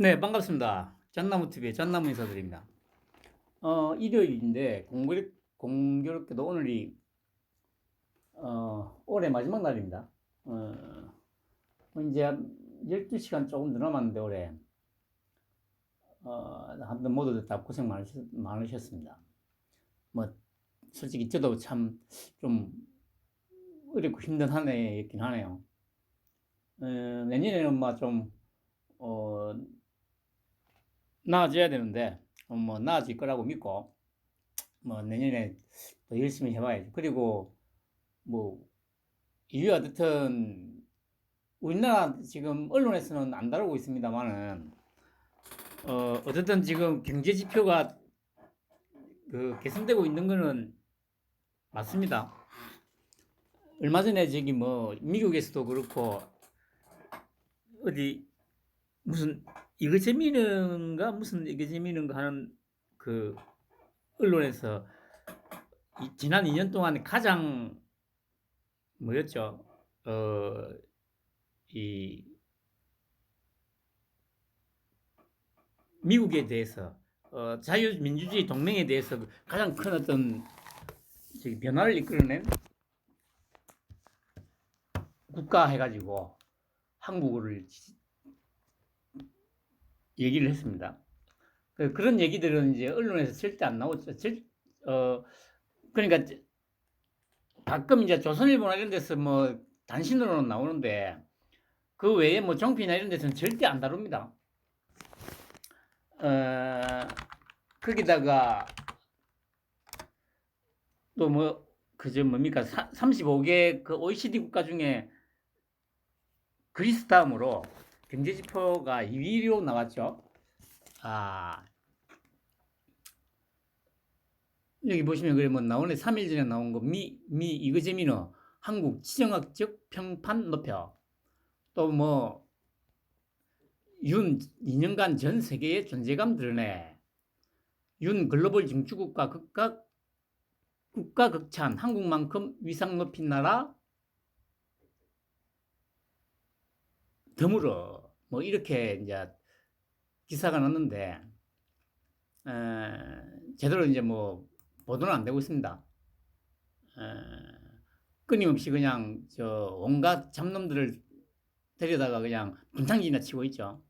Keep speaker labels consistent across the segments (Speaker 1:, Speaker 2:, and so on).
Speaker 1: 네, 반갑습니다. 잣나무TV의 잣나무 인사드립니다. 일요일인데, 공교롭게도 오늘이, 올해 마지막 날입니다. 이제 12시간 조금 더 남았는데, 올해, 한번 모두 다 고생 많으셨습니다. 뭐, 솔직히 저도 참 좀 어렵고 힘든 한 해였긴 하네요. 내년에는 어, 나아져야 되는데, 뭐, 나아질 거라고 믿고, 뭐 내년에 더 열심히 해봐야지. 그리고 뭐 이유가 어떻든 우리나라 지금 언론에서는 안 다루고 있습니다만은 어쨌든 지금 경제 지표가 개선되고 있는 거는 맞습니다. 얼마 전에 저기 뭐 미국에서도 그렇고 어디 무슨 이거 재미는가 무슨 이거 재미는가 하는 그 언론에서 지난 2년 동안 가장 뭐였죠? 이 미국에 대해서 자유민주주의 동맹에 대해서 가장 큰 어떤 변화를 이끌어낸 국가 해가지고 한국어를 얘기를 했습니다. 그런 얘기들은 이제 언론에서 절대 안 나오죠. 그러니까 가끔 이제 조선일보나 이런 데서 뭐 단신으로는 나오는데 그 외에 뭐 종편이나 이런 데서는 절대 안 다룹니다. 거기다가 또 뭐 그저 뭡니까 35개 그 OECD 국가 중에 그리스 다음으로 경제지표가 2위로 나왔죠. 아, 여기 보시면 그러면 나오네. 3일 전에 나온 거 이거 재미는 한국 지정학적 평판 높여. 또 뭐 윤 2년간 전 세계의 존재감 드러내. 윤 글로벌 증축국가 국가 극찬. 한국만큼 위상 높인 나라 드물어. 뭐 이렇게 이제 기사가 났는데 제대로 이제 뭐 보도는 안 되고 있습니다. 끊임없이 그냥 온갖 잡놈들을 데려다가 그냥 분탕질이나 치고 있죠.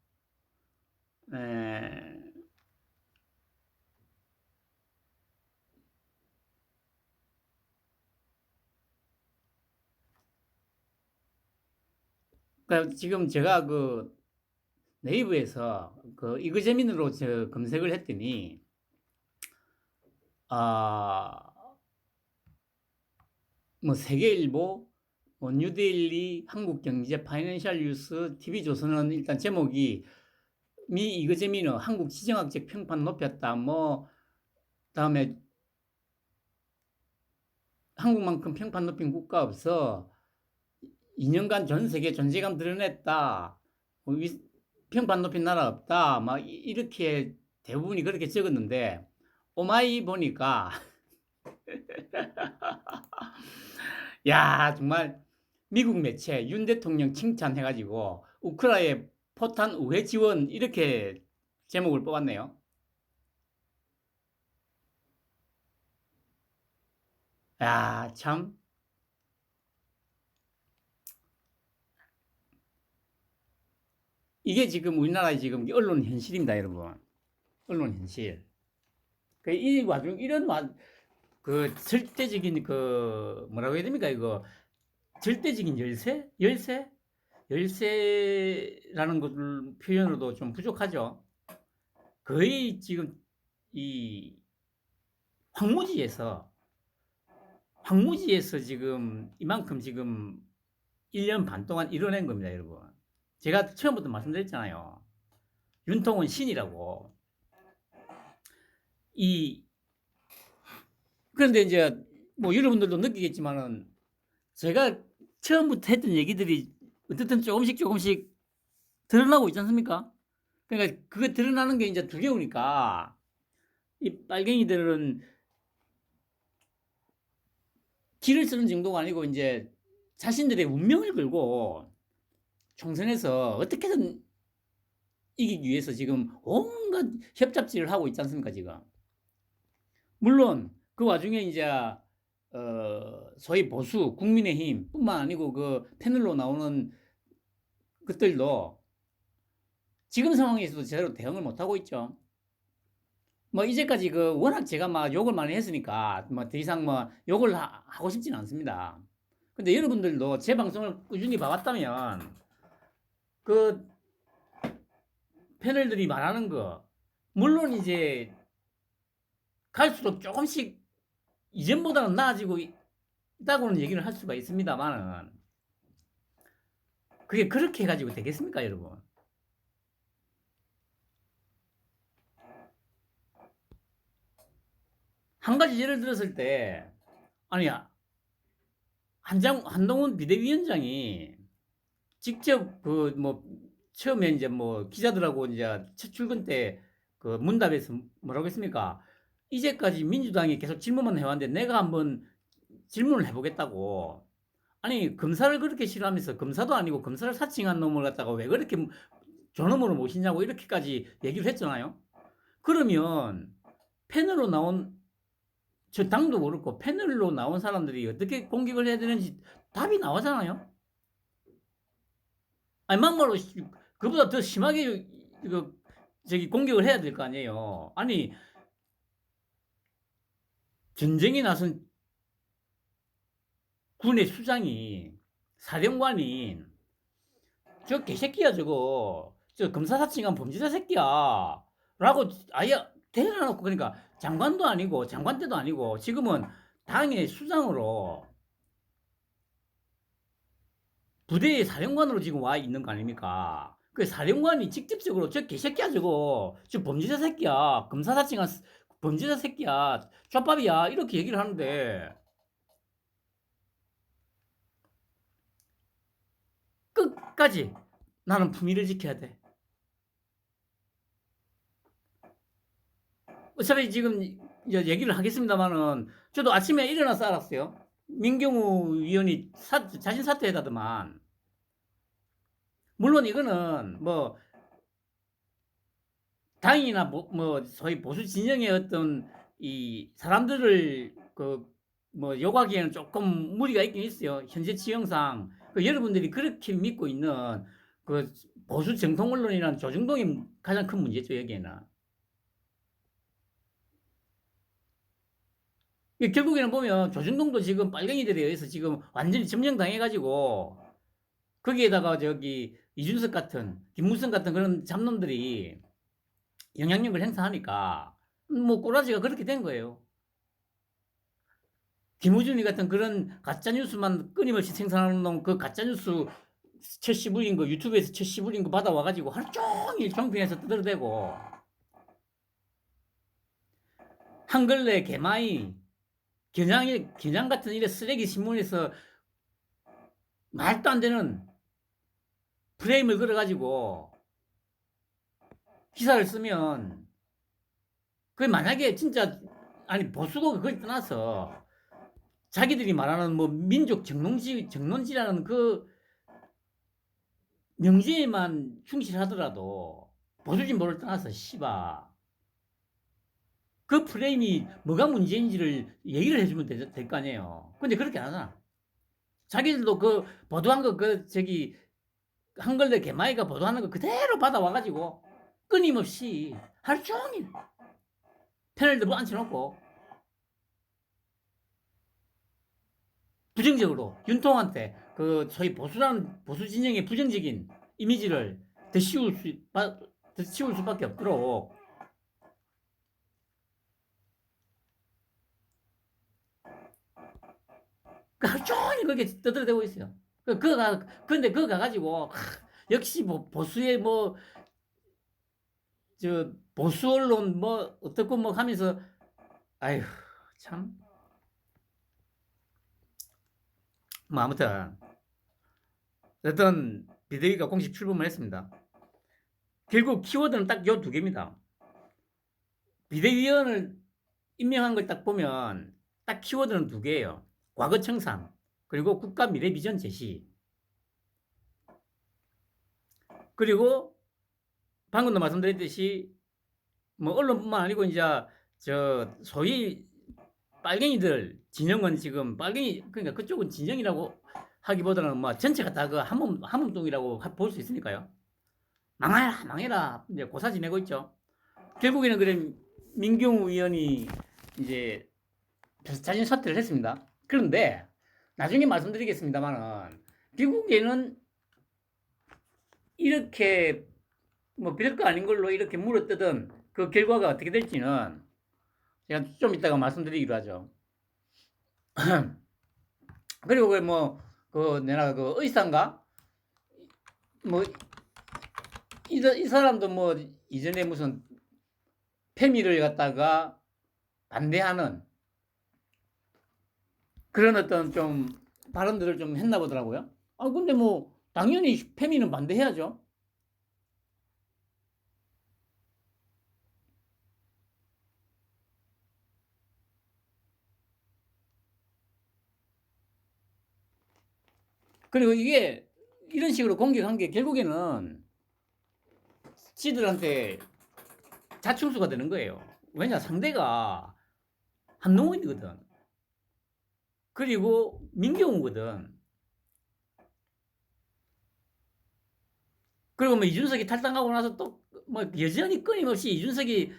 Speaker 1: 그러니까 지금 제가 그 네이버에서 그 이거재민으로 검색을 했더니 아, 뭐 세계일보, 뭐 뉴데일리, 한국경제, 파이낸셜 뉴스, TV조선은 일단 제목이 미 이거재민은 한국 지정학적 평판 높였다. 뭐 다음에 한국만큼 평판 높인 국가 없어. 2년간 전 세계 존재감 드러냈다. 뭐 평판 높인 나라 없다. 막 이렇게 대부분이 그렇게 적었는데 오마이 보니까 야 정말 미국 매체 윤 대통령 칭찬해가지고 우크라이나에 포탄 우회 지원 이렇게 제목을 뽑았네요. 야 참 이게 지금 우리나라의 지금 언론 현실입니다, 여러분. 언론 현실. 이 와중 이런 절대적인 뭐라고 해야 됩니까 이거 절대적인 열세라는 것을 표현으로도 좀 부족하죠. 거의 지금 이 황무지에서 지금 이만큼 지금 1년 반 동안 이뤄낸 겁니다, 여러분. 제가 처음부터 말씀드렸잖아요. 윤통은 신이라고. 그런데 이제 뭐 여러분들도 느끼겠지만은 제가 처음부터 했던 얘기들이 어쨌든 조금씩 드러나고 있지 않습니까? 그러니까 그거 드러나는 게 이제 두려우니까 이 빨갱이들은 길을 쓰는 정도가 아니고 이제 자신들의 운명을 걸고 총선에서 어떻게든 이기기 위해서 지금 온갖 협잡지를 하고 있지 않습니까, 지금. 물론 그 와중에 이제 소위 보수 국민의힘뿐만 아니고 그 패널로 나오는 것들도 지금 상황에서도 제대로 대응을 못 하고 있죠. 뭐 이제까지 그 워낙 제가 막 욕을 많이 했으니까 뭐 더 이상 뭐 욕을 하고 싶지는 않습니다. 근데 여러분들도 제 방송을 꾸준히 봐왔다면 그 패널들이 말하는 거 물론 이제 갈수록 조금씩 이전보다는 나아지고 있다고는 얘기를 할 수가 있습니다만은 그게 그렇게 해가지고 되겠습니까, 여러분? 한 가지 예를 들었을 때 아니 한동훈 비대위원장이 직접 그 뭐 처음에 이제 뭐 기자들하고 이제 첫 출근 때 그 문답에서 뭐라고 했습니까? 이제까지 민주당이 계속 질문만 해왔는데 내가 한번 질문을 해보겠다고. 아니 검사를 그렇게 싫어하면서 검사도 아니고 검사를 사칭한 놈을 갖다가 왜 그렇게 존엄으로 모시냐고 이렇게까지 얘기를 했잖아요. 그러면 패널로 나온 저 당도 그렇고 패널로 나온 사람들이 어떻게 공격을 해야 되는지 답이 나오잖아요. 아니 막말로 그보다 더 심하게 저기 공격을 해야 될 거 아니에요. 아니 전쟁에 나선 군의 수장이 사령관이 저 개새끼야 저거 저 검사 사칭한 범죄자 새끼야 라고 아예 대놓고 그러니까 장관도 아니고 장관 때도 아니고 지금은 당의 수장으로 부대의 사령관으로 지금 와 있는 거 아닙니까? 그 사령관이 직접적으로 저 개새끼야 저거 저 범죄자 새끼야 검사 사칭한 범죄자 새끼야 족밥이야 이렇게 얘기를 하는데 끝까지 나는 품위를 지켜야 돼. 어차피 지금 이제 얘기를 하겠습니다만은 저도 아침에 일어나서 알았어요. 민경우 위원이 자진 사퇴했다더만. 물론 이거는 뭐 당이나 뭐 소위 보수 진영의 어떤 이 사람들을 그 뭐 요구하기에는 조금 무리가 있긴 있어요. 현재 지형상 그 여러분들이 그렇게 믿고 있는 그 보수 정통 언론이라는 조중동이 가장 큰 문제죠 여기에는. 결국에는 보면 조중동도 지금 빨갱이들에 의해서 지금 완전히 점령당해가지고 거기에다가 저기 이준석 같은 김무성 같은 그런 잡놈들이 영향력을 행사하니까 뭐 꼬라지가 그렇게 된 거예요. 김우준이 같은 그런 가짜뉴스만 끊임없이 생산하는 놈 그 가짜뉴스 첫 시불인 거 유튜브에서 첫 시불인 거 받아와가지고 하루 종일 종편에서 떠들어대고 한글레 개마이 겨냥 같은 이래 쓰레기 신문에서 말도 안 되는 프레임을 걸어가지고 기사를 쓰면 그게 만약에 진짜 아니 보수도 그걸 떠나서 자기들이 말하는 뭐 민족 정론지라는 그 명제에만 충실하더라도 보수 진보를 떠나서 씨바 그 프레임이 뭐가 문제인지를 얘기를 해주면 될 거 아니에요. 근데 그렇게 안 하잖아. 자기들도 그 보도한 거 그 저기 한글레 개마이가 보도하는 거 그대로 받아와가지고 끊임없이 하루 종일 패널들 앉혀놓고 부정적으로 윤통한테 그 소위 보수 진영의 부정적인 이미지를 더 씌울 수밖에 없도록 그 하루 종일 그렇게 떠들어대고 있어요. 근데 그거 가가지고 역시 뭐 보수의 뭐 저 보수 언론 뭐 어떻고 뭐 하면서 아휴 참 뭐 아무튼 어떤 비대위가 공식 출범을 했습니다. 결국 키워드는 딱 요 두 개입니다. 비대위원을 임명한 걸 딱 보면 딱 키워드는 두 개예요. 과거 청산 그리고 국가 미래 비전 제시 그리고 방금도 말씀드렸듯이 뭐 언론뿐만 아니고 이제 저 소위 빨갱이들 진영은 지금 빨갱이 그러니까 그쪽은 진영이라고 하기보다는 뭐 전체가 다 그 한몸동이라고 볼 수 있으니까요. 망해라 망해라 이제 고사 지내고 있죠. 결국에는 그래 민경우 의원이 이제 자진 사퇴를 했습니다. 그런데 나중에 말씀드리겠습니다만은 결국에는 이렇게 뭐 별거 아닌 걸로 이렇게 물어뜯은 그 결과가 어떻게 될지는 제가 좀 이따가 말씀드리기로 하죠. 그리고 그 내가 그 의사인가 뭐 이 사람도 뭐 이전에 무슨 페미를 갖다가 반대하는 그런 어떤 좀 발언들을 좀 했나 보더라고요. 아 근데 뭐 당연히 페미는 반대해야죠. 그리고 이게 이런 식으로 공격한 게 결국에는 지들한테 자충수가 되는 거예요. 왜냐 상대가 한동훈이거든. 그리고 민경우거든. 그리고 뭐 이준석이 탈당하고 나서 또 뭐 여전히 끊임없이 이준석이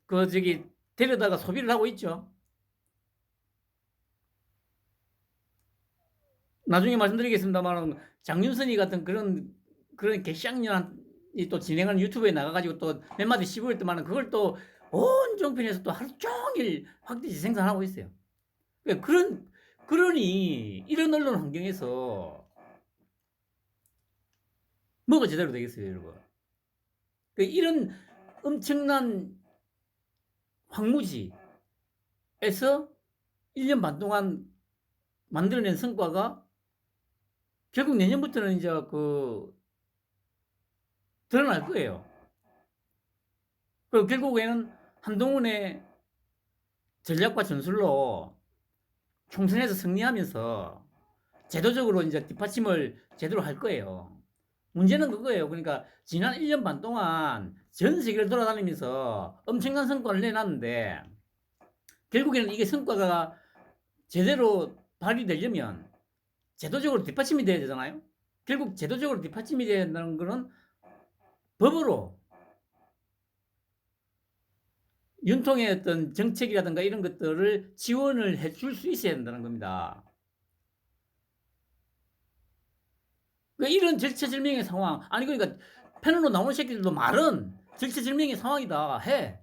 Speaker 1: 그 저기 데려다가 소비를 하고 있죠. 나중에 말씀드리겠습니다만 장윤선이 같은 그런 개쌍년이 또 진행하는 유튜브에 나가가지고 또 몇 마디 씹어했더만 그걸 또 온 종편에서 또 하루 종일 확대지 생산하고 있어요. 그러니까 그러니 이런 언론 환경에서 뭐가 제대로 되겠어요, 여러분? 그러니까 이런 엄청난 황무지에서 1년 반 동안 만들어낸 성과가 결국 내년부터는 이제 드러날 거예요. 그리고 결국에는 한동훈의 전략과 전술로 총선에서 승리하면서 제도적으로 이제 뒷받침을 제대로 할 거예요. 문제는 그거예요. 그러니까 지난 1년 반 동안 전 세계를 돌아다니면서 엄청난 성과를 내놨는데 결국에는 이게 성과가 제대로 발휘되려면 제도적으로 뒷받침이 돼야 되잖아요. 결국 제도적으로 뒷받침이 돼야 된다는 거는 법으로 윤통의 어떤 정책이라든가 이런 것들을 지원을 해줄 수 있어야 된다는 겁니다. 그러니까 이런 절체절명의 상황, 아니 그러니까 패널로 나오는 새끼들도 말은 절체절명의 상황이다 해.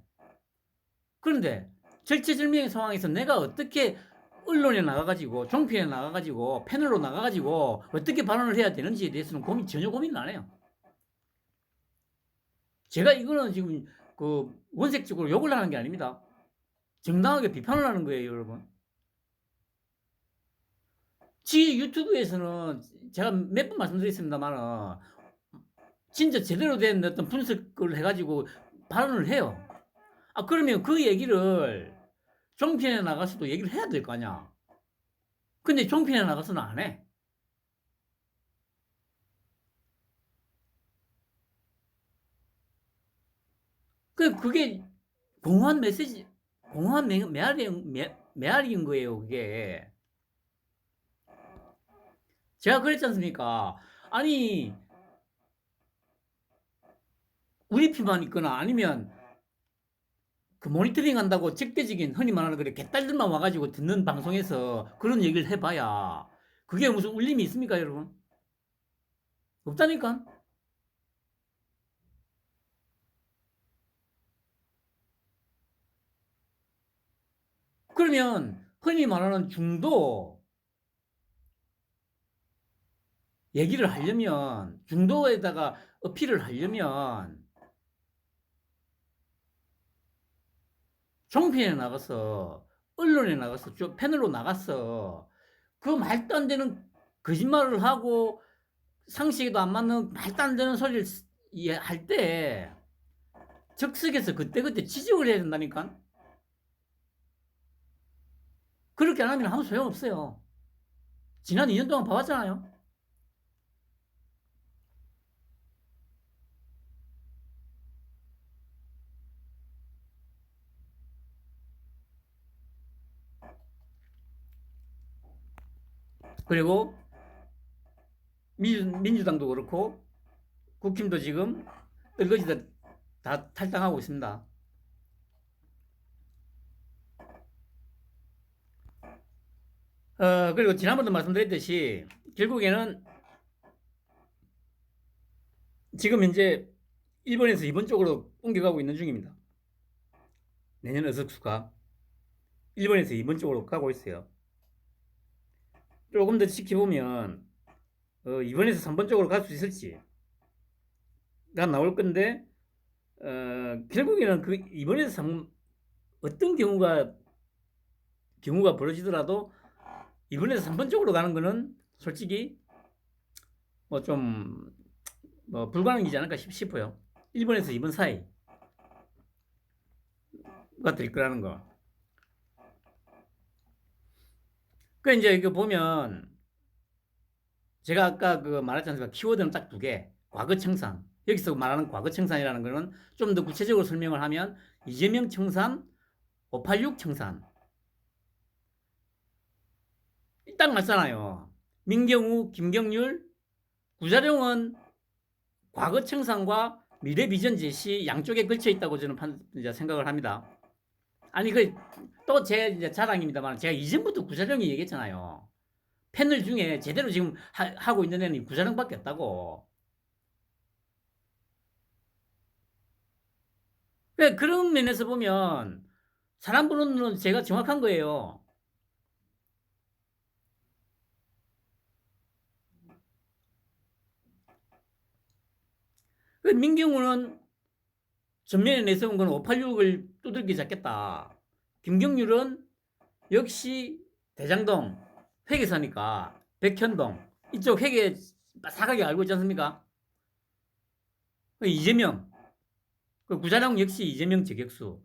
Speaker 1: 그런데 절체절명의 상황에서 내가 어떻게 언론에 나가가지고 종편에 나가가지고 패널로 나가가지고 어떻게 발언을 해야 되는지에 대해서는 전혀 고민을 안 해요. 제가 이거는 지금 그 원색적으로 욕을 하는 게 아닙니다. 정당하게 비판을 하는 거예요, 여러분. 지 유튜브에서는 제가 몇 번 말씀드렸습니다만은 진짜 제대로 된 어떤 분석을 해가지고 발언을 해요. 아 그러면 그 얘기를 종편에 나가서도 얘기를 해야 될 거 아니야. 근데 종편에 나가서는 안 해. 그게 공허한 메시지, 공허한 메아리인 거예요, 그게. 제가 그랬지 않습니까? 아니, 우리 피만 있거나 아니면 그 모니터링 한다고 적대적인 흔히 말하는 그래 개딸들만 와가지고 듣는 방송에서 그런 얘기를 해봐야 그게 무슨 울림이 있습니까, 여러분? 없다니까. 그러면 흔히 말하는 중도 얘기를 하려면 중도에다가 어필을 하려면 종편에 나가서 언론에 나가서 패널로 나가서 그 말도 안 되는 거짓말을 하고 상식에도 안 맞는 말도 안 되는 소리를 할 때 적석에서 그때그때 지적을 해야 된다니까. 그렇게 안 하면 아무 소용없어요. 지난 2년 동안 봐봤잖아요. 그리고 민주당도 그렇고 국힘도 지금 떨거지다 다 탈당하고 있습니다. 그리고 지난번도 말씀드렸듯이 결국에는 지금 현재 일본에서 이번 쪽으로 옮겨가고 있는 중입니다. 내년 의석수가 일본에서 이번 쪽으로 가고 있어요. 조금 더 지켜보면 이번에서 3번 쪽으로 갈 수 있을지가 나올 건데 결국에는 그 이번에서 어떤 경우가 벌어지더라도 이번에서 3번 쪽으로 가는 거는 솔직히 뭐 좀 불가능이지 않을까 싶어요. 1번에서 2번 사이가 될 거라는 거. 그 이제 이거 보면 제가 아까 그 말했지 않습니까? 키워드는 딱 2개. 과거 청산. 여기서 말하는 과거 청산이라는 거는 좀 더 구체적으로 설명을 하면 이재명 청산, 586 청산. 딱 맞잖아요. 민경우, 김경률, 구자룡은 과거 청산과 미래 비전 제시 양쪽에 걸쳐 있다고 저는 이제 생각을 합니다. 아니 또 제 이제 자랑입니다만 제가 이전부터 구자룡이 얘기했잖아요. 패널 중에 제대로 지금 하고 있는 애는 구자룡밖에 없다고. 그런 면에서 보면 사람 보는 제가 정확한 거예요. 민경우는 전면에 내세운 건 586을 두들겨 잡겠다. 김경률은 역시 대장동 회계사니까 백현동 이쪽 회계 사각이 알고 있지 않습니까? 이재명 구자룡 역시 이재명 저격수.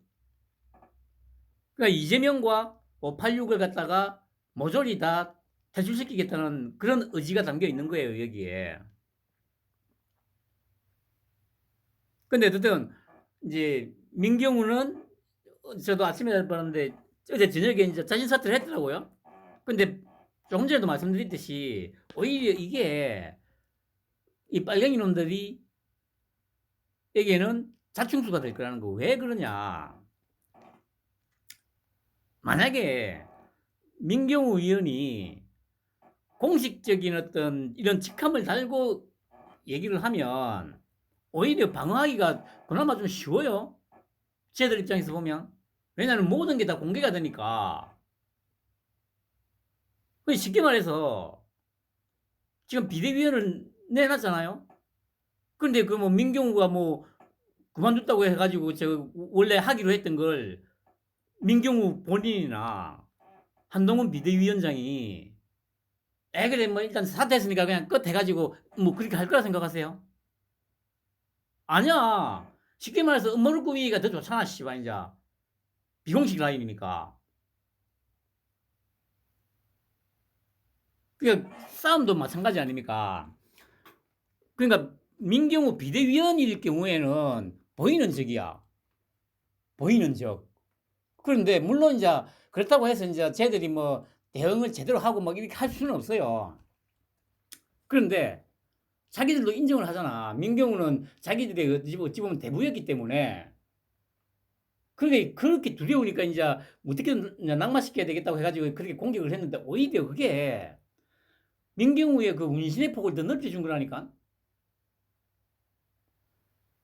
Speaker 1: 그러니까 이재명과 586을 갖다가 모조리 다 퇴출시키겠다는 그런 의지가 담겨 있는 거예요, 여기에. 근데 어쨌든 이제 민경우는 저도 아침에 봤는데 어제 저녁에 이제 자진 사퇴를 했더라고요. 근데 조금 전에도 말씀드렸듯이 오히려 이게 이 빨갱이 놈들이 에게는 자충수가 될 거라는 거. 왜 그러냐? 만약에 민경우 의원이 공식적인 어떤 이런 직함을 달고 얘기를 하면 오히려 방어하기가 그나마 좀 쉬워요. 쟤들 입장에서 보면. 왜냐하면 모든 게 다 공개가 되니까. 쉽게 말해서 지금 비대위원을 내놨잖아요. 그런데 그 뭐 민경우가 뭐 그만뒀다고 해가지고 저 원래 하기로 했던 걸 민경우 본인이나 한동훈 비대위원장이 그래 뭐 일단 사퇴했으니까 그냥 끝 해가지고 뭐 그렇게 할 거라 생각하세요? 아니야. 쉽게 말해서 음모를 꾸미기가 더 좋잖아, 씨발 이제 비공식 라인이니까. 그러니까 싸움도 마찬가지 아닙니까? 그러니까 민경우 비대위원일 경우에는 보이는 적이야. 보이는 적. 그런데 물론 이제 그렇다고 해서 이제 쟤들이 뭐 대응을 제대로 하고 막 이렇게 할 수는 없어요. 그런데 자기들도 인정을 하잖아. 민경우는 자기들의 어찌 보면 대부였기 때문에 그렇게 두려우니까 이제 어떻게든 낙마시켜야 되겠다고 해가지고 그렇게 공격을 했는데 오히려 그게 민경우의 그 운신의 폭을 더 넓혀준 거라니까.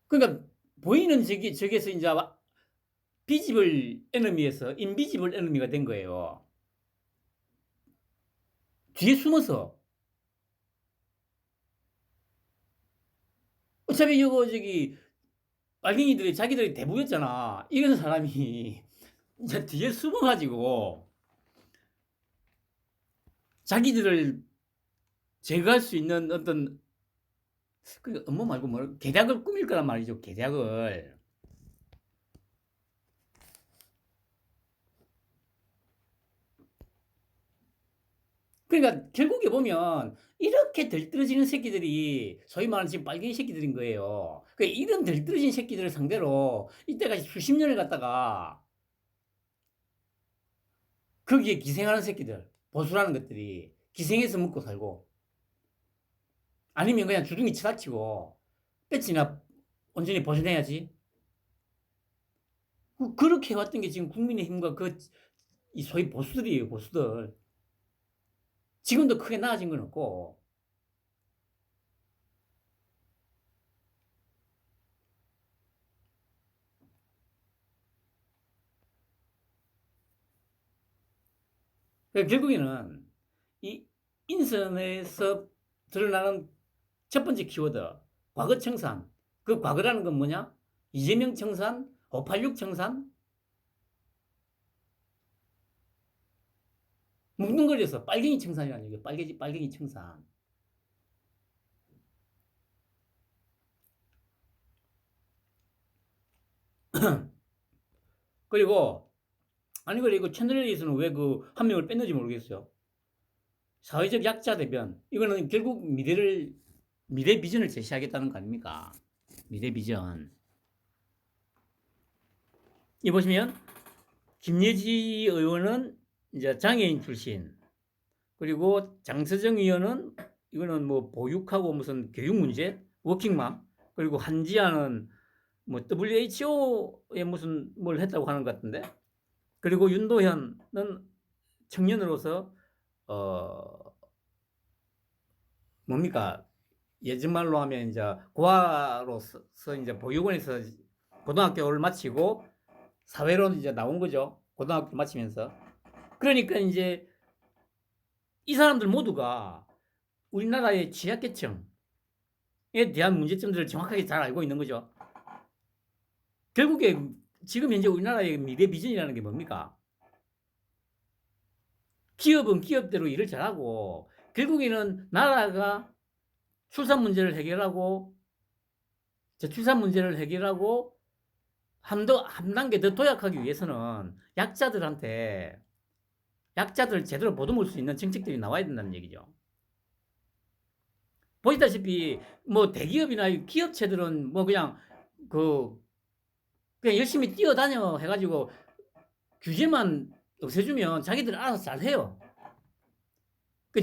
Speaker 1: 그러니까 보이는 적에서 이제 비지블 에너미에서 인비지블 에너미가 된 거예요. 뒤에 숨어서. 어차피 이거 빨갱이들이 자기들이 대부였잖아. 이런 사람이 이제 뒤에 숨어가지고 자기들을 제거할 수 있는 어떤 그 업무 말고 뭐 계략을 꾸밀 거란 말이죠. 계략을. 그러니까 결국에 보면 이렇게 덜떨어지는 새끼들이 소위 말하는 지금 빨갱이 새끼들인 거예요. 그러니까 이런 덜떨어진 새끼들을 상대로 이때까지 수십 년을 갖다가 거기에 기생하는 새끼들, 보수라는 것들이 기생해서 먹고 살고, 아니면 그냥 주둥이 치다치고 배치나 온전히 보존해야지. 그렇게 해왔던 게 지금 국민의힘과 이 소위 보수들이에요, 보수들. 지금도 크게 나아진 건 없고. 그러니까 결국에는 이 인선에서 드러나는 첫 번째 키워드, 과거 청산. 그 과거라는 건 뭐냐? 이재명 청산, 586 청산, 뭉뚱그려서 빨갱이 청산이라는 얘기예요. 빨갱이 청산. 그리고 아니 그래 이거 채널에서는 왜 그 한 명을 뺐는지 모르겠어요. 사회적 약자 대변. 이거는 결국 미래 비전을 제시하겠다는 거 아닙니까? 미래 비전. 이 보시면 김예지 의원은 이제 장애인 출신. 그리고 장서정 의원은 이거는 뭐 보육하고 무슨 교육 문제, 워킹맘. 그리고 한지아는 뭐 WHO에 무슨 뭘 했다고 하는 것 같은데. 그리고 윤도현은 청년으로서 뭡니까? 예전 말로 하면 이제 고아로서 이제 보육원에서 고등학교를 마치고 사회로 이제 나온 거죠. 고등학교 마치면서. 그러니까 이제 이 사람들 모두가 우리나라의 취약계층에 대한 문제점들을 정확하게 잘 알고 있는 거죠. 결국에 지금 현재 우리나라의 미래 비전이라는 게 뭡니까? 기업은 기업대로 일을 잘하고 결국에는 나라가 출산 문제를 해결하고 저출산 문제를 해결하고 한 단계 더 도약하기 위해서는 약자들을 제대로 보듬을 수 있는 정책들이 나와야 된다는 얘기죠. 보시다시피 뭐 대기업이나 기업체들은 뭐 그냥 열심히 뛰어다녀 해가지고 규제만 없애주면 자기들 알아서 잘 해요.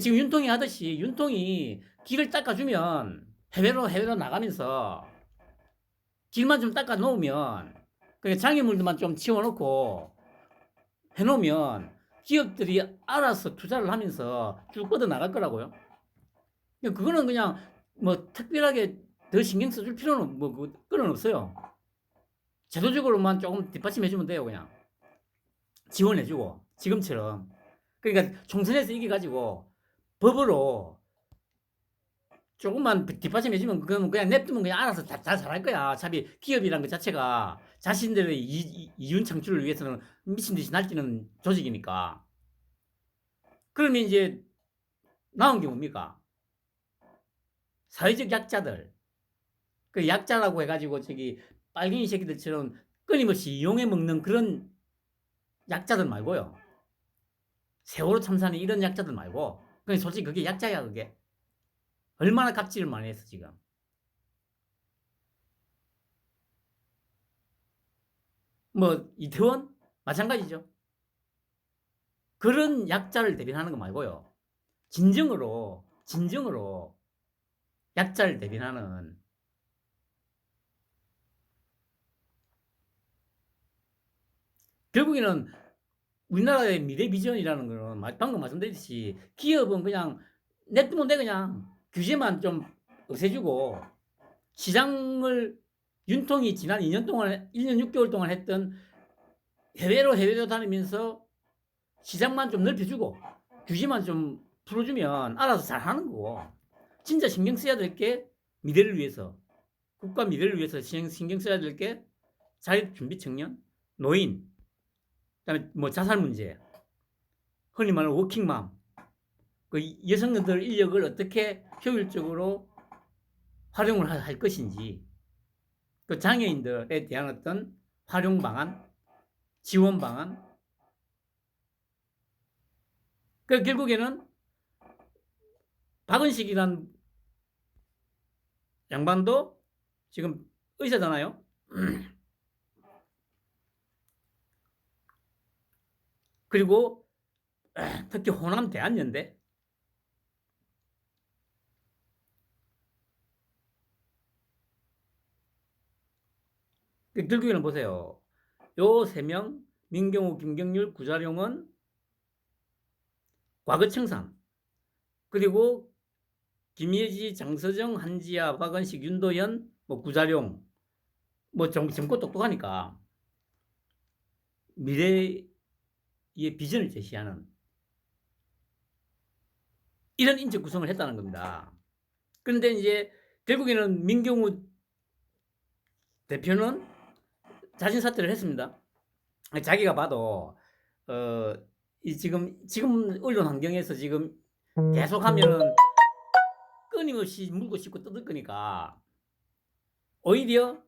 Speaker 1: 지금 윤통이 하듯이 윤통이 길을 닦아주면 해외로 나가면서 길만 좀 닦아 놓으면 장애물들만 좀 치워놓고 해놓으면 기업들이 알아서 투자를 하면서 쭉 뻗어 나갈 거라고요. 그거는 그냥 뭐 특별하게 더 신경 써줄 필요는 그건 없어요. 제도적으로만 조금 뒷받침해주면 돼요. 그냥 지원해주고 지금처럼. 그러니까 총선에서 이겨가지고 법으로 조금만 뒷받침해주면 그냥 냅두면 그냥 알아서 잘 잘할 거야. 어차피 기업이란 것 자체가 자신들의 이윤 창출을 위해서는 미친 듯이 날뛰는 조직이니까. 그러면 이제 나온 게 뭡니까? 사회적 약자들. 그 약자라고 해가지고 빨갱이 새끼들처럼 끊임없이 이용해 먹는 그런 약자들 말고요. 세월호 참사는 이런 약자들 말고. 그냥 솔직히 그게 약자야, 그게. 얼마나 갑질을 많이 했어, 지금. 뭐, 이태원? 마찬가지죠. 그런 약자를 대변하는 거 말고요. 진정으로 약자를 대변하는 결국에는 우리나라의 미래 비전이라는 거는 방금 말씀드렸듯이 기업은 그냥 냅두면 돼. 그냥 규제만 좀 없애주고 시장을 윤통이 지난 2년 동안 1년 6개월 동안 했던 해외로 다니면서 시장만 좀 넓혀주고 규제만 좀 풀어주면 알아서 잘 하는 거고 진짜 신경 써야 될 게 미래를 위해서 국가 미래를 위해서 신경 써야 될 게 자립준비 청년, 노인, 그다음에 뭐 자살 문제, 흔히 말하는 워킹맘, 그 여성들 인력을 어떻게 효율적으로 활용을 할 것인지, 그 장애인들에 대한 어떤 활용 방안, 지원 방안. 그 결국에는 박은식이란 양반도 지금 의사잖아요. 그리고 특히 호남 대한연대 결국에는 보세요. 요 3명, 민경우, 김경률, 구자룡은 과거 청산, 그리고 김예지, 장서정, 한지아, 박은식, 윤도현, 뭐 구자룡, 뭐 정권 똑똑하니까 미래의 비전을 제시하는 이런 인적 구성을 했다는 겁니다. 그런데 이제 결국에는 민경우 대표는 자진 사퇴를 했습니다. 자기가 봐도 지금 언론 환경에서 지금 계속하면은 끊임없이 물고 씹고 뜯을 거니까 오히려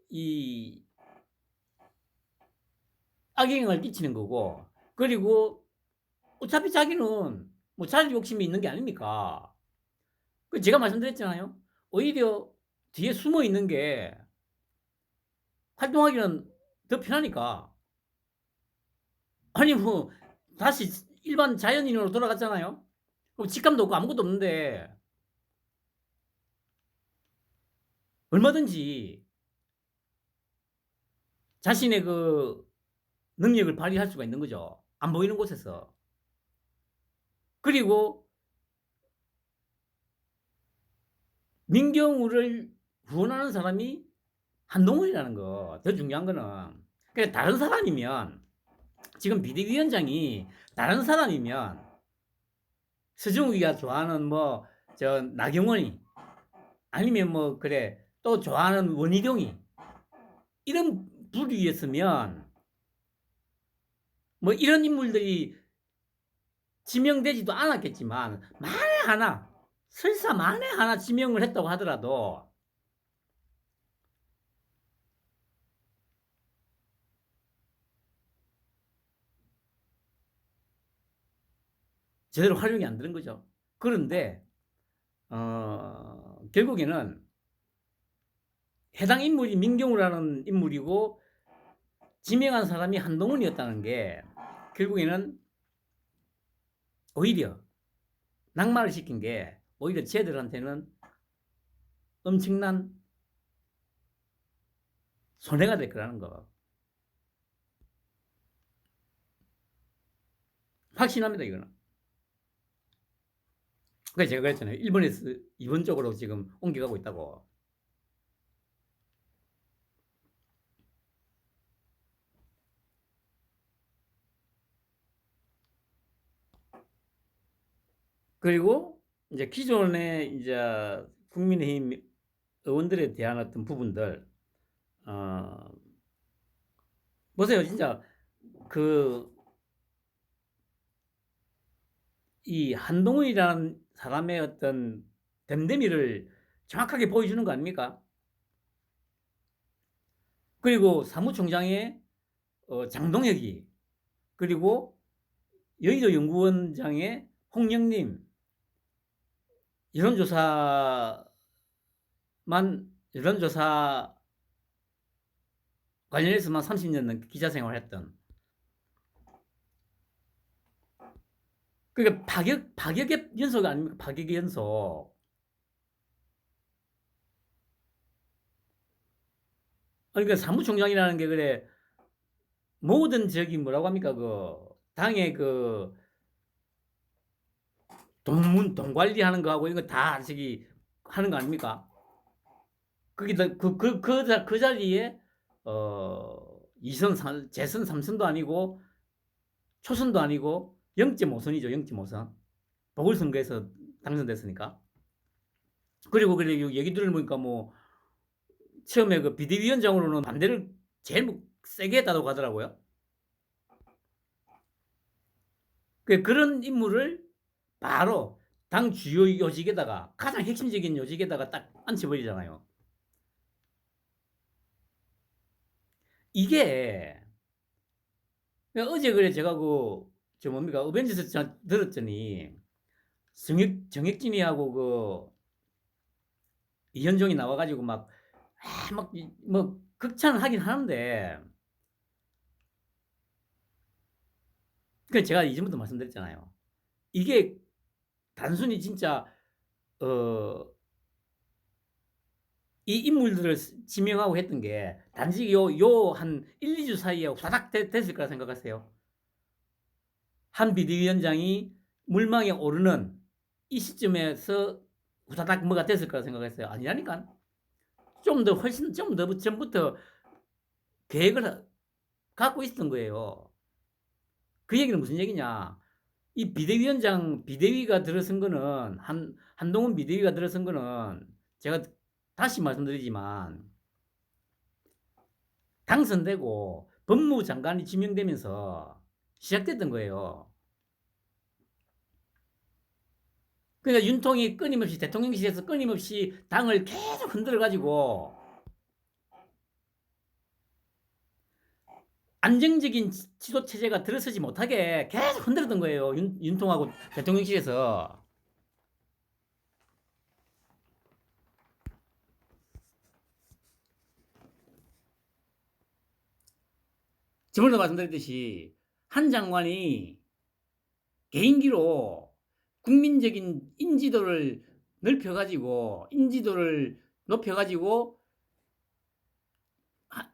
Speaker 1: 이 악영향을 끼치는 거고, 그리고 어차피 자기는 뭐 자질 욕심이 있는 게 아닙니까? 제가 말씀드렸잖아요. 오히려 뒤에 숨어 있는 게 활동하기는 더 편하니까. 아니 뭐 다시 일반 자연인으로 돌아갔잖아요. 그럼 직감도 없고 아무것도 없는데 얼마든지 자신의 그 능력을 발휘할 수가 있는 거죠. 안 보이는 곳에서. 그리고 민경우를 후원하는 사람이 한동훈이라는 거. 더 중요한 거는 그러니까 다른 사람이면, 지금 비대위원장이 다른 사람이면 서정욱이가 좋아하는 뭐 저 나경원이, 아니면 뭐 그래 또 좋아하는 원희룡이, 이런 부류였으면 뭐 이런 인물들이 지명되지도 않았겠지만, 만에 하나, 설사 만에 하나 지명을 했다고 하더라도 제대로 활용이 안 되는 거죠. 그런데 결국에는 해당 인물이 민경우라는 인물이고 지명한 사람이 한동훈이었다는 게 결국에는 오히려 낙마를 시킨 게 오히려 쟤들한테는 엄청난 손해가 될 거라는 거 확신합니다, 이거는. 그래서 제가 그랬잖아요. 일본에서 이번 쪽으로 지금 옮겨가고 있다고. 그리고 이제 기존의 이제 국민의힘 의원들에 대한 어떤 부분들, 보세요. 진짜 이 한동훈이라는 사람의 어떤 댐댐이를 정확하게 보여주는 거 아닙니까? 그리고 사무총장의 장동혁이, 그리고 여의도 연구원장의 홍영님, 여론조사 관련해서만 30년 기자 생활했던, 그러니까 파격의 연속 아닙니까? 파격의 연속. 그러니까 사무총장이라는 게 그래 모든 저기 뭐라고 합니까? 그 당의 그 돈 관리하는 거하고 이거 다 저기 하는 거 아닙니까? 그게 그 자리에 재선 3선도 아니고 초선도 아니고 0.5선이죠. 0.5선. 보궐선거에서 당선됐으니까. 그리고 그래 얘기 들어보니까 뭐 처음에 그 비대위원장으로는 반대를 제일 세게 했다고 하더라고요. 그런 인물을 바로 당 주요 요직에다가, 가장 핵심적인 요직에다가 딱 앉혀버리잖아요. 이게 어제 그래 제가 저 뭡니까 어벤져스 들었더니 정혁진이하고 그 이현종이 나와가지고 뭐 극찬을 하긴 하는데, 그 제가 이전부터 말씀드렸잖아요. 이게 단순히 진짜 이 인물들을 지명하고 했던 게 단지 요 한 1, 2주 사이에 후다닥 됐을 거라 생각하세요. 한 비대위원장이 물망에 오르는 이 시점에서 후다닥 뭐가 됐을 거라 생각했어요. 아니라니까. 훨씬 좀 더 전부터 계획을 갖고 있었던 거예요. 그 얘기는 무슨 얘기냐? 이 비대위가 들어선 거는, 한동훈 비대위가 들어선 거는, 제가 다시 말씀드리지만, 당선되고 법무부 장관이 지명되면서 시작됐던 거예요. 그러니까 윤통이 끊임없이, 대통령실에서 끊임없이 당을 계속 흔들어가지고, 안정적인 지도 체제가 들어서지 못하게 계속 흔들었던 거예요. 윤통하고 대통령실에서. 저번에도 말씀드렸듯이 한 장관이 개인기로 국민적인 인지도를 높여가지고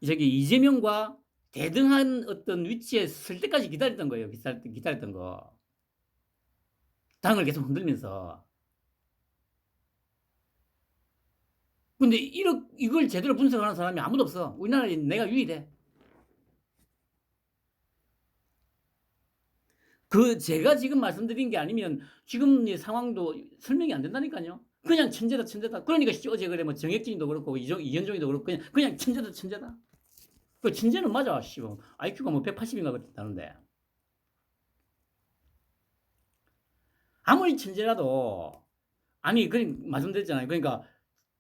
Speaker 1: 저기 이재명과 대등한 어떤 위치에 설 때까지 기다렸던 거예요. 기다렸던 거. 당을 계속 흔들면서. 근데 이걸 제대로 분석하는 사람이 아무도 없어. 우리나라에 내가 유일해. 제가 지금 말씀드린 게 아니면 지금 이 상황도 설명이 안 된다니까요. 그냥 천재다. 그러니까 어제 그래 뭐 정혁진도 그렇고 이현종이도 그렇고 그냥 천재다. 그 천재는 맞아. IQ가 뭐 180인가 그랬다는데. 아무리 천재라도 아니 말씀드렸잖아요. 그러니까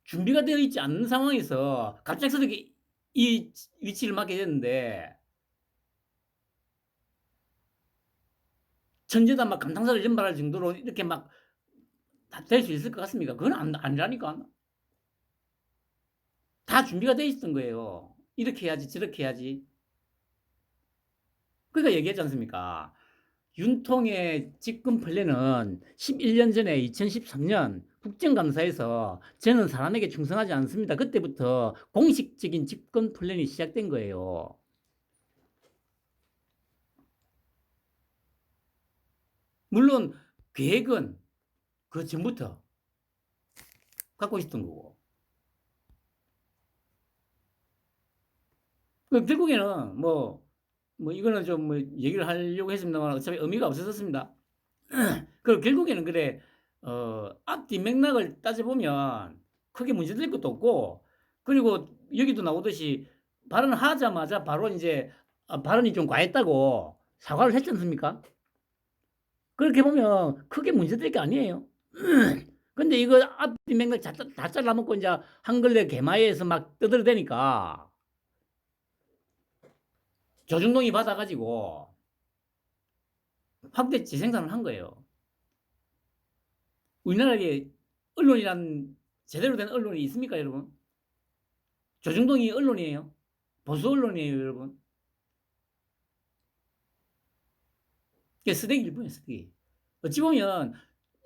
Speaker 1: 준비가 되어 있지 않는 상황에서 갑작스럽게 이 위치를 맡게 됐는데 천재다 막 감탄사를 연발할 정도로 이렇게 막 될 수 있을 것 같습니까? 그건 아니라니까. 다 준비가 돼 있었던 거예요. 이렇게 해야지 저렇게 해야지. 그러니까 얘기했지 않습니까? 윤통의 집권 플랜은 11년 전에 2013년 국정감사에서 저는 사람에게 충성하지 않습니다. 그때부터 공식적인 집권 플랜이 시작된 거예요. 물론 계획은 그 전부터 갖고 있었던 거고. 결국에는 이거는 좀 얘기를 하려고 했습니다만 어차피 의미가 없었습니다. 그 결국에는 그래 앞뒤 맥락을 따져보면 크게 문제될 것도 없고 그리고 여기도 나오듯이 발언하자마자 바로 이제 발언이 좀 과했다고 사과를 했지 않습니까? 그렇게 보면 크게 문제될 게 아니에요. 근데 이거 앞뒤 맥락 다 잘라먹고 이제 한글레 개마에서 막 떠들어대니까 조중동이 받아가지고 확대 재생산을 한 거예요. 우리나라에 언론이란 제대로 된 언론이 있습니까, 여러분? 조중동이 언론이에요. 보수 언론이에요, 여러분. 그게 쓰레기일 뿐이에요, 쓰레기. 어찌 보면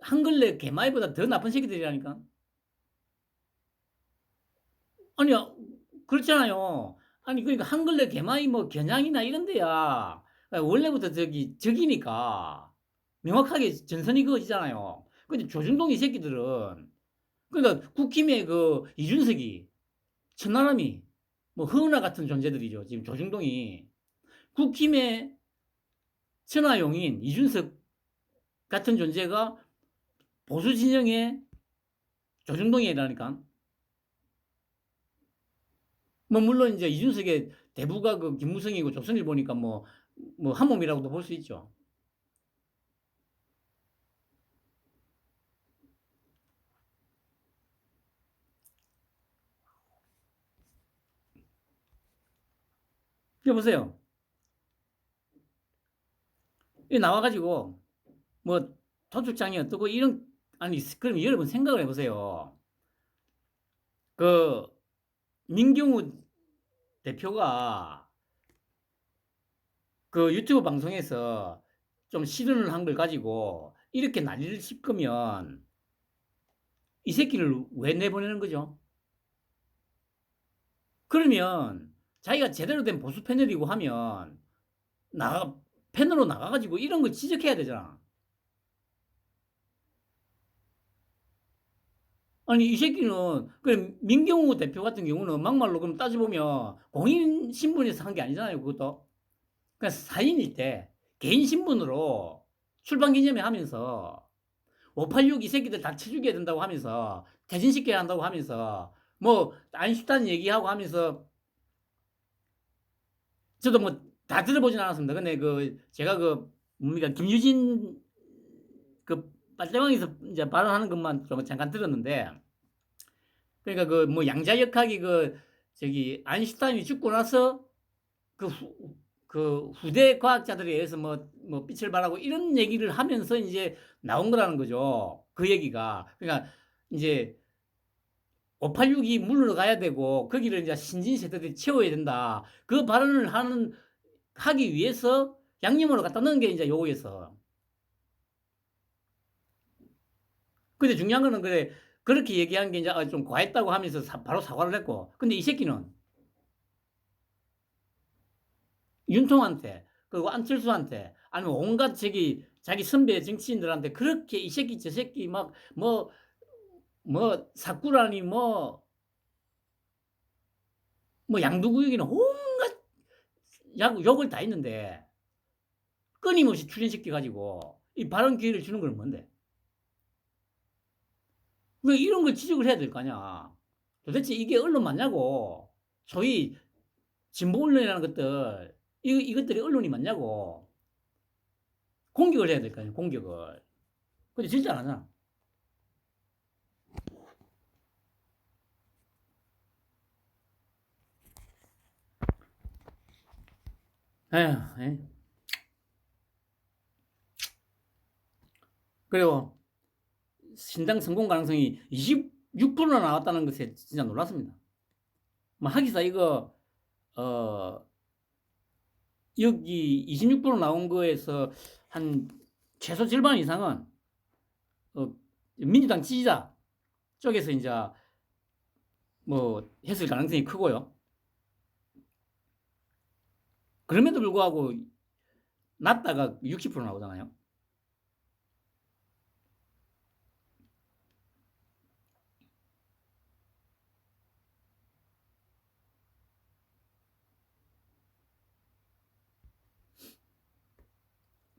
Speaker 1: 한글레 개마이보다 더 나쁜 새끼들이라니까. 아니요, 그렇잖아요. 아니 그러니까 한글레 개마이 뭐 겨냥이나 이런 데야 원래부터 적이니까 명확하게 전선이 그어지잖아요. 근데 조중동 이 새끼들은 그러니까 국힘의 그 이준석이 천하람이 뭐 허은하 같은 존재들이죠. 지금 조중동이 국힘의 천하용인 이준석 같은 존재가 보수 진영의 조중동이라니까. 뭐 물론 이제 이준석의 대부가 그 김무성이고 조선일 보니까 뭐 한 몸이라고도 볼 수 있죠. 보세요. 이 나와가지고 뭐 도출장이 어떻고 이런 아니 그럼 여러분 생각을 해보세요. 그 민경우 대표가 그 유튜브 방송에서 좀 실언을 한 걸 가지고 이렇게 난리를 칠 거면 이 새끼를 왜 내보내는 거죠? 그러면 자기가 제대로 된 보수 패널이고 하면 패널로 나가가지고 이런 걸 지적해야 되잖아. 아니, 이 새끼는, 그, 민경우 대표 같은 경우는 막말로 그럼 따져보면 공인 신분에서 한 게 아니잖아요, 그것도. 그러니까 사인일 때 개인 신분으로 출판 기념회 하면서 586 이 새끼들 다 쳐죽여야 된다고 하면서 퇴진시켜야 한다고 하면서 뭐 아인슈타인 얘기하고 하면서 저도 뭐 다 들어보진 않았습니다. 근데 그 제가 그 뭡니까 김유진 그 빨대방에서 이제 발언하는 것만 좀 잠깐 들었는데 그러니까 그 뭐 양자역학이 그 저기 아인슈타인이 죽고 나서 그 그 후대 과학자들에 의해서 뭐 빛을 발하고 이런 얘기를 하면서 이제 나온 거라는 거죠. 그 얘기가. 그러니까 이제 586이 물러가야 되고 거기를 이제 신진 세대들이 채워야 된다. 그 발언을 하기 위해서 양념으로 갖다 넣은 게 이제 요거였어. 근데 중요한 거는 그래 그렇게 얘기한 게 이제 좀 과했다고 하면서 바로 사과를 했고. 근데 이 새끼는 윤통한테 그리고 안철수한테 아니면 온갖 자기 선배 정치인들한테 그렇게 이 새끼 저 새끼 막 사꾸라니 양두구역이나 온갖 욕을 다 했는데 끊임없이 출연시켜가지고 이 발언 기회를 주는 건 뭔데? 왜 이런 걸 지적을 해야 될 거 아니야? 도대체 이게 언론 맞냐고? 소위 진보 언론이라는 것들 이것들이 언론이 맞냐고? 공격을 해야 될 거 아니야? 공격을. 근데 진짜 안 하잖아. 에휴, 에이. 그리고 신당 성공 가능성이 26%나 나왔다는 것에 진짜 놀랐습니다. 뭐 하기사 이거 여기 26% 나온 거에서 한 최소 절반 이상은 민주당 지지자 쪽에서 이제 뭐 했을 가능성이 크고요. 그럼에도 불구하고 낮다가 60% 나오잖아요.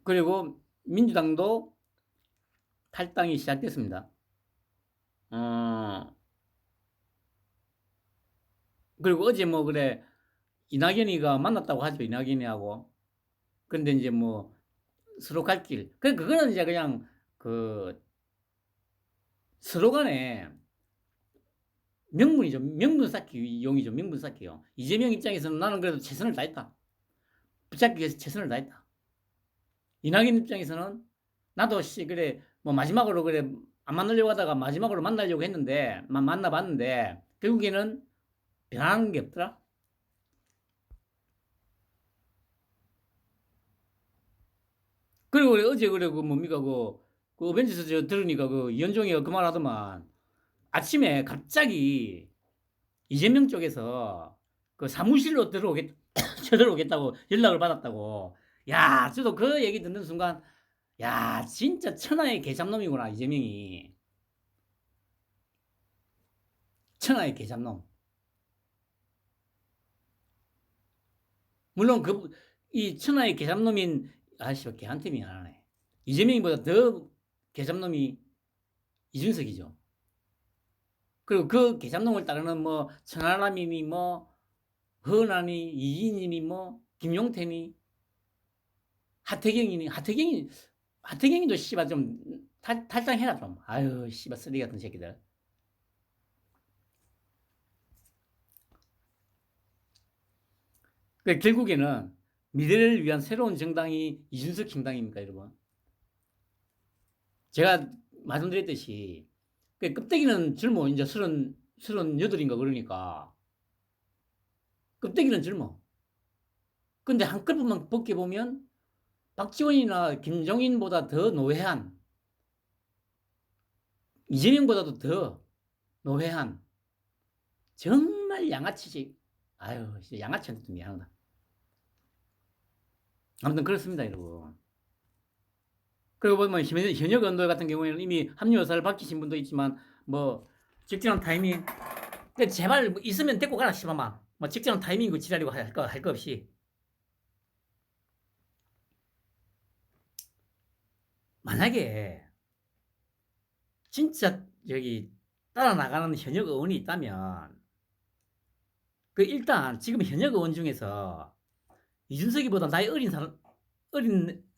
Speaker 1: 그리고 민주당도 탈당이 시작됐습니다. 그리고 어제 뭐 그래 이낙연이가 만났다고 하죠. 이낙연이하고. 근데 이제 뭐 서로 갈 길. 그거는 이제 그냥 그 서로 간에 명분이죠. 명분 쌓기 용이죠. 명분 쌓기요. 이재명 입장에서는 나는 그래도 최선을 다했다. 붙잡기 위해서 최선을 다했다. 이낙연 입장에서는 나도 그래 뭐 마지막으로 그래 안 만나려고 하다가 마지막으로 만나려고 했는데 만나봤는데 결국에는 변하는 게 없더라. 그리고 그래 어제 그래 그 뭡니까 그 어벤져스 저 들으니까 그 이현종이가 그 말 하더만 아침에 갑자기 이재명 쪽에서 그 사무실로 쳐들어오겠다고 연락을 받았다고. 야, 저도 그 얘기 듣는 순간, 야, 진짜 천하의 개잡놈이구나, 이재명이. 천하의 개잡놈. 물론 이 천하의 개잡놈인, 아씨, 개한테미 안 하네. 이재명이보다 더 개잡놈이 이준석이죠. 그리고 그 개잡놈을 따르는 뭐, 천하람이니 뭐, 허은하니, 이진이니 뭐, 김용태니, 하태경이도 씨발 좀 탈당해라 좀. 아유 씨발 쓰레기 같은 새끼들. 결국에는 미래를 위한 새로운 정당이 이준석 정당입니까 여러분? 제가 말씀드렸듯이 껍데기는 젊어 이제 38인가 그러니까 껍데기는 젊어. 근데 한꺼번만 벗겨보면 박지원이나 김종인보다 더 노회한 이재명보다도 더 노회한 정말 양아치지 아유, 양아치한테 좀 미안하다. 아무튼 그렇습니다, 여러분. 그리고 보면 현역 언도 같은 경우에는 이미 합류 의사를 밝히신 분도 있지만 뭐 적절한 타이밍, 제발 뭐 있으면 데리고 가라 씨발만. 뭐 적절한 타이밍 그 지랄이고 할 거 없이. 만약에 진짜 여기 따라 나가는 현역 의원이 있다면 그 일단 지금 현역 의원 중에서 이준석이보다 나이 어린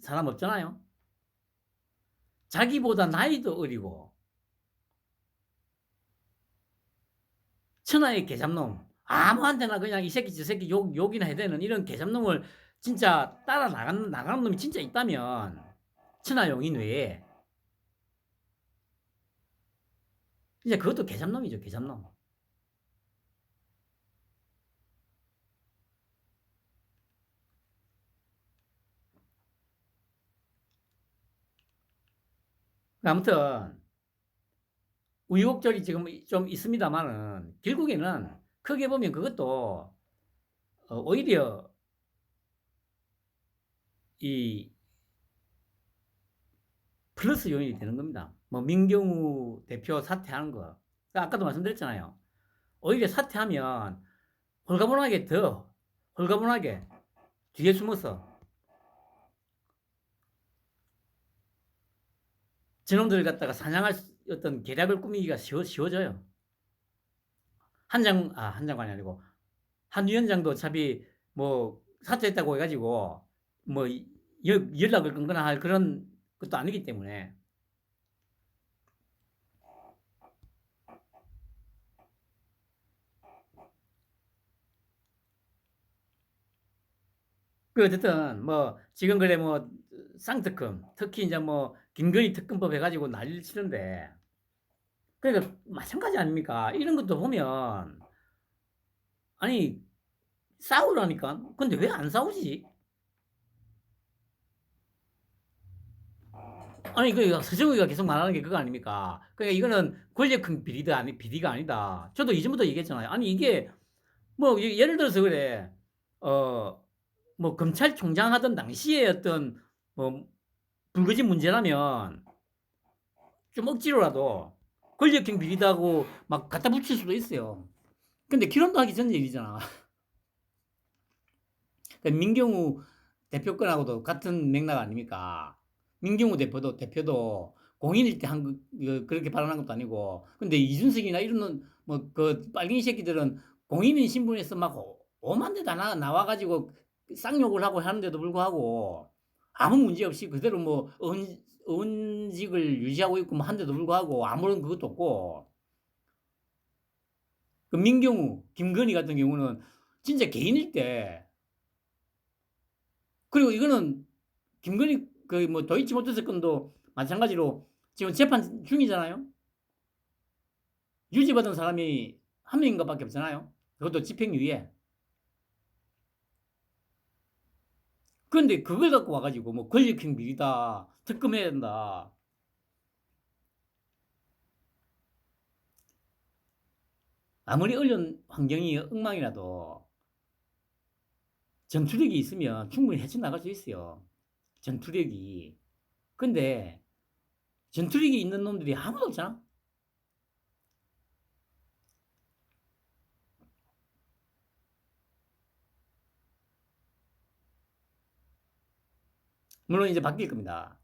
Speaker 1: 사람 없잖아요. 자기보다 나이도 어리고 천하의 개잡놈, 아무한테나 그냥 이 새끼 저 새끼 욕이나 해야 되는 이런 개잡놈을 진짜 따라 나가는 놈이 진짜 있다면 천하용인 외에 이제 그것도 개잡놈이죠, 개잡놈. 아무튼 우유곡절이 지금 좀 있습니다만은 결국에는 크게 보면 그것도 오히려 이 플러스 요인이 되는 겁니다. 뭐 민경우 대표 사퇴하는 거, 아까도 말씀드렸잖아요. 오히려 사퇴하면 홀가분하게 홀가분하게 뒤에 숨어서 저놈들을 갖다가 사냥할 어떤 계략을 꾸미기가 쉬워져요. 한 장관이 아니고 한 위원장도 어차피 뭐 사퇴했다고 해가지고 뭐 연락을 끊거나 할 그런 것도 아니기 때문에. 그 어쨌든 뭐 지금 그래 뭐 쌍특검, 특히 이제 뭐 김건희 특검법 해가지고 난리를 치는데, 그러니까 마찬가지 아닙니까? 이런 것도 보면 아니 싸우라니까. 근데 왜 안 싸우지? 아니 그 서정우가 계속 말하는 게 그거 아닙니까? 그러니까 이거는 권력형 비리가 아니다. 저도 이전부터 얘기했잖아요. 아니 이게 뭐 예를 들어서 그래 뭐 검찰총장 하던 당시에 어떤 뭐 불거진 문제라면 좀 억지로라도 권력형 비리다고 막 갖다 붙일 수도 있어요. 근데 결혼도 하기 전 얘기잖아. 그러니까 민경우 대표권하고도 같은 맥락 아닙니까? 민경우 대표도 공인일 때 그렇게 발언한 것도 아니고, 근데 이준석이나 이런 뭐 그 빨갱이 새끼들은 공인인 신분에서 막 오만 데다 나와가지고 쌍욕을 하고 하는데도 불구하고 아무 문제 없이 그대로 뭐 의원직을 유지하고 있고 뭐 한데도 불구하고 아무런 그것도 없고, 그 민경우, 김건희 같은 경우는 진짜 개인일 때, 그리고 이거는 김건희 그 뭐 도이치모터스 건도 마찬가지로 지금 재판 중이잖아요. 유죄받은 사람이 한 명인가밖에 없잖아요. 그것도 집행유예. 그런데 그걸 갖고 와가지고 뭐 권력형 비리다, 특검해야 된다. 아무리 언론 환경이 엉망이라도 전투력이 있으면 충분히 헤쳐나갈 수 있어요. 전투력이. 근데 전투력이 있는 놈들이 아무도 없잖아. 물론 이제 바뀔 겁니다.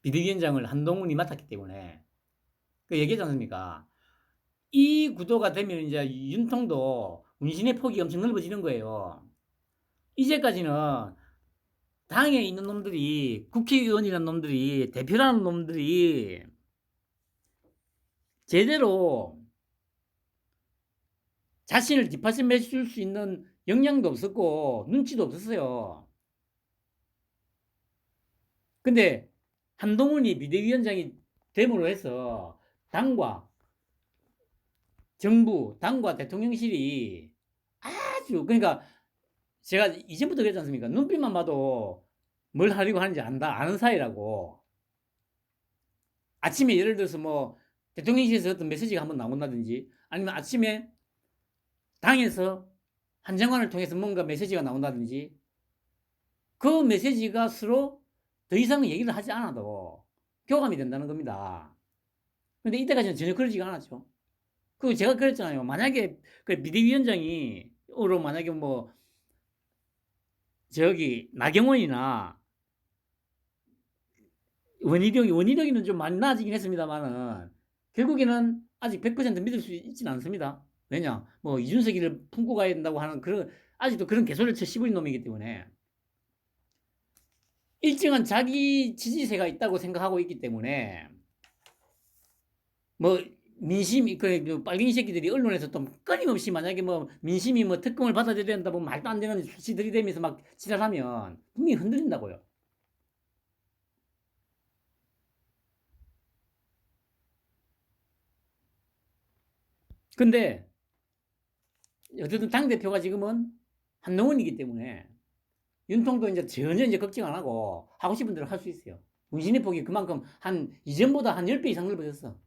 Speaker 1: 비대위원장을 한동훈이 맡았기 때문에. 그 얘기하지 않습니까? 이 구도가 되면 이제 윤통도 문신의 폭이 엄청 넓어지는 거예요. 이제까지는 당에 있는 놈들이, 국회의원이라는 놈들이, 대표라는 놈들이 제대로 자신을 뒷받침해 줄 수 있는 역량도 없었고 눈치도 없었어요. 근데 한동훈이 비대위원장이 됨으로 해서 당과 정부, 당과 대통령실이 아주, 그러니까 제가 이전부터 그랬지 않습니까? 눈빛만 봐도 뭘 하려고 하는지 아는 사이라고. 아침에 예를 들어서 뭐 대통령실에서 어떤 메시지가 한번 나온다든지 아니면 아침에 당에서 한 장관을 통해서 뭔가 메시지가 나온다든지 그 메시지가 서로 더 이상 얘기를 하지 않아도 교감이 된다는 겁니다. 근데 이때까지는 전혀 그러지가 않았죠. 그 제가 그랬잖아요. 만약에 그 비대위원장이 으로 만약에 뭐 저기 나경원이나 원희룡이는 좀 많이 나아지긴 했습니다만은 결국에는 아직 100% 믿을 수 있지는 않습니다. 왜냐 뭐 이준석이를 품고 가야 된다고 하는 그런 아직도 그런 개소리를 쳐 씹은 놈이기 때문에 일정한 자기 지지세가 있다고 생각하고 있기 때문에 뭐 민심이 그 빨갱이 새끼들이 언론에서 또 끊임없이 만약에 뭐 민심이 뭐 특검을 받아들여야 된다 뭐 말도 안 되는 수치 들이대면서 막 지랄하면 분명히 흔들린다고요. 근데 어쨌든 당대표가 지금은 한동훈이기 때문에 윤통도 이제 전혀 이제 걱정 안 하고 하고 싶은 대로 할 수 있어요. 문신의 폭이 그만큼 한 이전보다 한 10배 이상 넓어졌어.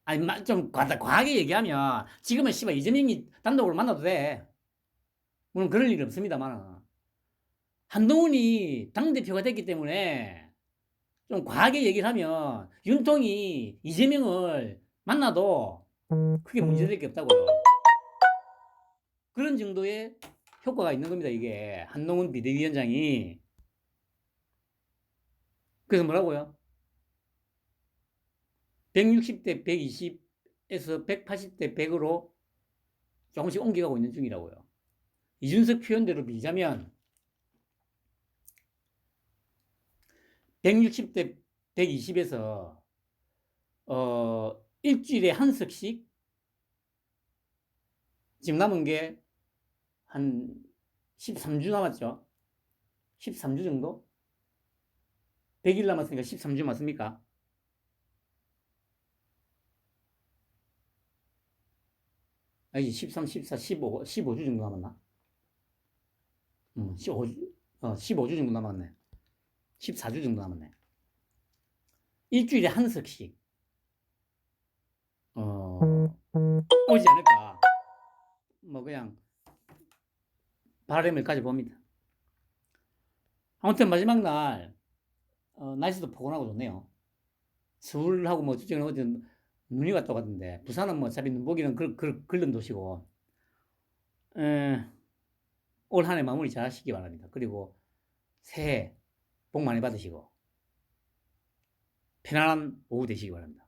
Speaker 1: 아니, 좀 과하게 얘기하면 지금은 씨발 이재명이 단독으로 만나도 돼. 물론 그럴 일 없습니다만. 한동훈이 당대표가 됐기 때문에 좀 과하게 얘기를 하면 윤통이 이재명을 만나도 크게 문제될 게 없다고요. 그런 정도의 효과가 있는 겁니다, 이게. 한동훈 비대위원장이. 그래서 뭐라고요? 160대 120에서 180대 100으로 조금씩 옮겨가고 있는 중이라고요. 이준석 표현대로 빌자면 160대 120에서 일주일에 한 석씩 지금 남은 게 한 13주 남았죠. 13주 정도? 100일 남았으니까 13주 맞습니까? 아니 13, 14, 15, 15주 정도 남았나? 15주, 15주 정도 남았네. 14주 정도 남았네. 일주일에 한 석씩 오지 않을까. 뭐 그냥 바람을 가져봅니다. 아무튼 마지막 날 날씨도 포근하고 좋네요. 서울하고 뭐 저쪽은 어디 눈이 왔다고 하던데 부산은 뭐 어차피 눈보기는 그런 도시고 올 한 해 마무리 잘 하시기 바랍니다. 그리고 새해 복 많이 받으시고 편안한 오후 되시기 바랍니다.